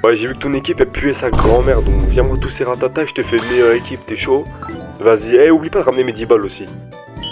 Ouais, j'ai vu que ton équipe elle puait sa grand-mère, donc viens-moi tous ces ratatas, je te fais une meilleure équipe, t'es chaud? Vas-y, oublie pas de ramener mes 10 balles aussi.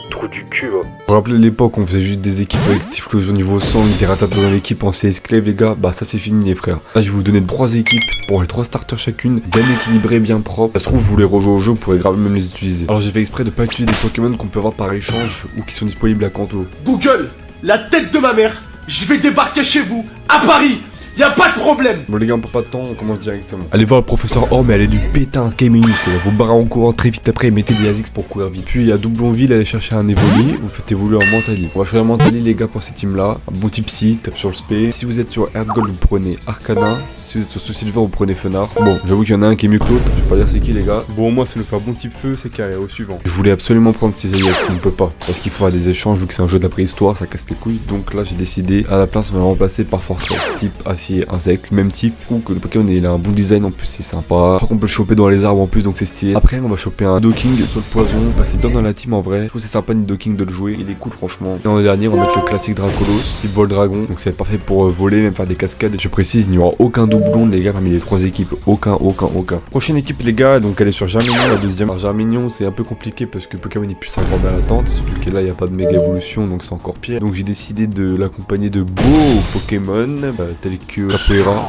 Trou du cul, va. Vous vous rappelez l'époque où on faisait juste des équipes avec Steve Close au niveau 100, des ratatas dans l'équipe en CS Clave, les gars? Bah ça c'est fini les frères. Là je vais vous donner 3 équipes pour les 3 starters chacune, bien équilibrées, bien propres. Ça se trouve vous voulez rejouer au jeu, vous pourrez grave même les utiliser. Alors j'ai fait exprès de pas utiliser des Pokémon qu'on peut avoir par échange ou qui sont disponibles à Kanto. Google, la tête de ma mère, je vais débarquer chez vous, à Paris. Y'a pas de problème. Bon les gars, on perd pas de temps, on commence directement. Allez voir le professeur Orm et allez lui péter un K-Minus, les gars. Vous barrez en courant très vite après et mettez des Azix pour courir vite. Puis à Doublonville, allez chercher un Evoli, vous faites évoluer en Mentali. On va choisir Mentali les gars pour cette team là. Un bon type site sur le SP. Si vous êtes sur Earthgold, vous prenez Arcana. Si vous êtes sur Soulsilver, vous prenez Fenard. Bon, j'avoue qu'il y en a un qui est mieux que l'autre, je vais pas dire c'est qui les gars. Bon, moi c'est le faire bon type feu, c'est carré au suivant. Je voulais absolument prendre Cisaillex, on ne peut pas. Parce qu'il faudra des échanges vu que c'est un jeu de la préhistoire, ça casse les couilles. Donc là j'ai décidé, à la place on va le remplacer par Fortress, type acier, insecte, même type. Je trouve que le Pokémon il a un bon design en plus, c'est sympa. Je crois qu'on peut le choper dans les arbres en plus, donc c'est stylé. Après on va choper un Docking sur le poison, passer bien dans la team en vrai. Je trouve que c'est sympa Docking de le jouer, il est cool franchement. Et en dernier on va mettre le classique Dracolos, type vol dragon, donc c'est parfait pour voler, même faire des cascades. Je précise, il n'y aura aucun doublon les gars parmi les 3 équipes, aucun. Prochaine équipe les gars, donc elle est sur Germignon, la deuxième. Alors Germignon c'est un peu compliqué parce que Pokémon est plus sa grand-mère latente, surtout que là il n'y a pas de méga évolution donc c'est encore pire. Donc j'ai décidé de l'accompagner de beaux Pokémon, tels que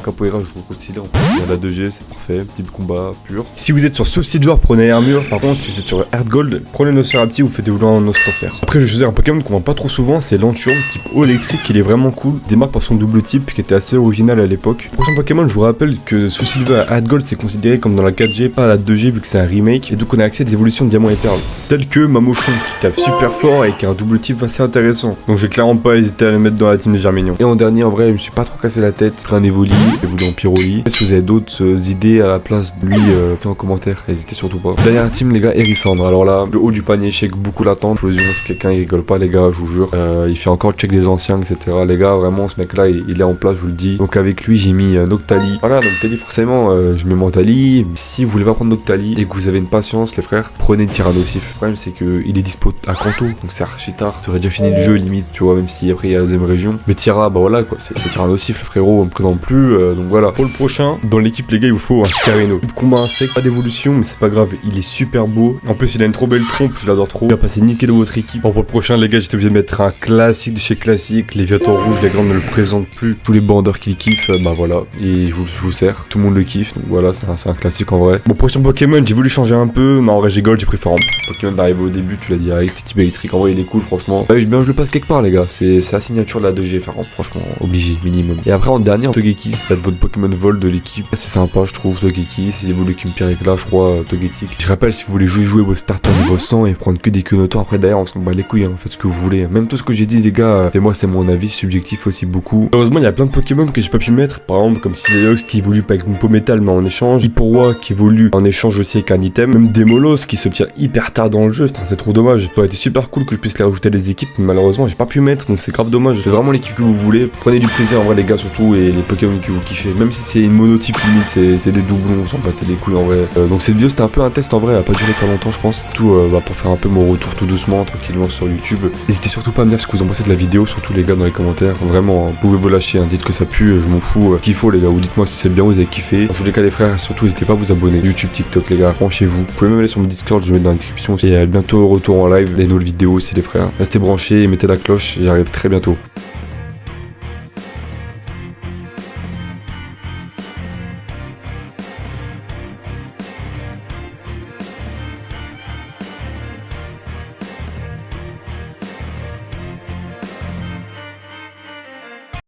Capoeira je trouve trop stylé en plus. Il y a la 2G, c'est parfait, type combat pur. Si vous êtes sur Soulsilver, prenez Armure. Par contre si vous êtes sur Earthgold, prenez Nosferapti ou faites évoluer en Ostropher. Après je choisis un Pokémon qu'on vend pas trop souvent, c'est Lanturn, type eau électrique, il est vraiment cool. Il démarre par son double type qui était assez original à l'époque. Prochain Pokémon, je vous rappelle que Soulsilver et Earthgold c'est considéré comme dans la 4G, pas la 2G vu que c'est un remake, et donc on a accès à des évolutions de diamant et perles, tels que Mamochon qui tape super fort et qui a un double type assez intéressant. Donc j'ai clairement pas hésité à le mettre dans la team de Germignon. Et en dernier, en vrai, je me suis pas trop cassé la tête, c'est un Evoli, évolue en Pyroli. Si vous avez d'autres idées à la place de lui, mettez en commentaire, n'hésitez surtout pas. Dernière team les gars, Hérissandre. Alors là, le haut du panier check beaucoup l'attente. Explosion, c'est quelqu'un, il rigole pas les gars, je vous jure. Il fait encore le check des anciens, etc. Les gars, vraiment, ce mec là, il est en place, je vous le dis. Donc avec lui, j'ai mis Noctali. Voilà, Noctali, forcément, je mets Mentali. Si vous voulez pas prendre Noctali et que vous avez une patience, les frères, prenez Tyrannosif. Le problème, c'est qu'il est dispo à Kanto, donc c'est archi tard. Ça aurait déjà fini le jeu, limite, tu vois, même si après il y a la deuxième région. Mais Tyra, bah voilà, quoi, c'est Tyrannosif, le frérot, on me présente plus. Donc voilà. Pour le prochain, dans l'équipe, les gars, il vous faut un Scarino. Combat insecte, pas d'évolution, mais c'est pas grave, il est super beau. En plus, il a une trop belle trompe, je l'adore trop. Il va passer nickel de votre équipe. Bon, pour le prochain, les gars, j'étais obligé de mettre un classique de chez classique. Les Viators rouges, les grands ne le présentent plus. Tous les bandeurs qui le kiffent, bah voilà. Et je vous sers, tout le monde le kiffe. Donc voilà, c'est un classique en vrai. Bon, prochain Pokémon, j'ai voulu changer un peu. Non, en vrai, j'ai gold, j'ai préféré Pokémon d'arriver au début, tu l'as dit direct, type électrique. En vrai, il est cool, franchement. Ouais, je le passe quelque part, les gars. C'est la signature de la 2G, franchement, obligé, minimum. Et après, en dernier, Togekiss, c'est votre Pokémon vol de l'équipe. C'est sympa, je trouve, Togekiss. Il évolue qu'une pierre là, je crois, Togetic. Je rappelle, si vous voulez jouer vos starters niveau 100 et prendre que des Kunotor, après d'ailleurs, on s'en bat les couilles, hein. Faites ce que vous voulez. Même tout ce que j'ai dit, les gars, et moi, c'est mon avis subjectif aussi beaucoup. Heureusement, il y a plein de Pokémon que j'ai pas pu mettre. Par exemple, comme Cisaillex qui évolue pas avec une peau métal, mais en échange. Hipporoi qui évolue en échange aussi avec un item. Même Demolos qui se tient hyper tard dans le jeu. Enfin, c'est trop dommage. Ça aurait été super cool que je puisse les rajouter à les équipes, mais malheureusement, j'ai pas pu mettre, donc c'est grave dommage. C'est vraiment l'équipe que vous voulez. Prenez du plaisir en vrai, les gars, surtout, et les Pokémon que vous kiffez. Même si c'est une monotype limite, c'est des doublons, vous s'en battez les couilles en vrai. Donc cette vidéo c'était un peu un test en vrai, elle a pas duré pas longtemps je pense. Tout pour faire un peu mon retour tout doucement, tranquillement sur YouTube. N'hésitez surtout pas à me dire ce que vous en pensez de la vidéo, surtout les gars dans les commentaires. Vraiment, vous pouvez vous lâcher, hein. Dites que ça pue, je m'en fous. Qu'il faut les gars, ou dites-moi si c'est bien, vous avez kiffé. Dans tous les cas les frères, surtout n'hésitez pas à vous abonner. YouTube, TikTok les gars, branchez-vous. Vous pouvez même aller sur mon Discord, je vais mettre dans la description. Et bientôt retour en live, des nouvelles vidéos aussi les frères. Restez branchés et mettez la cloche, j'arrive très bientôt.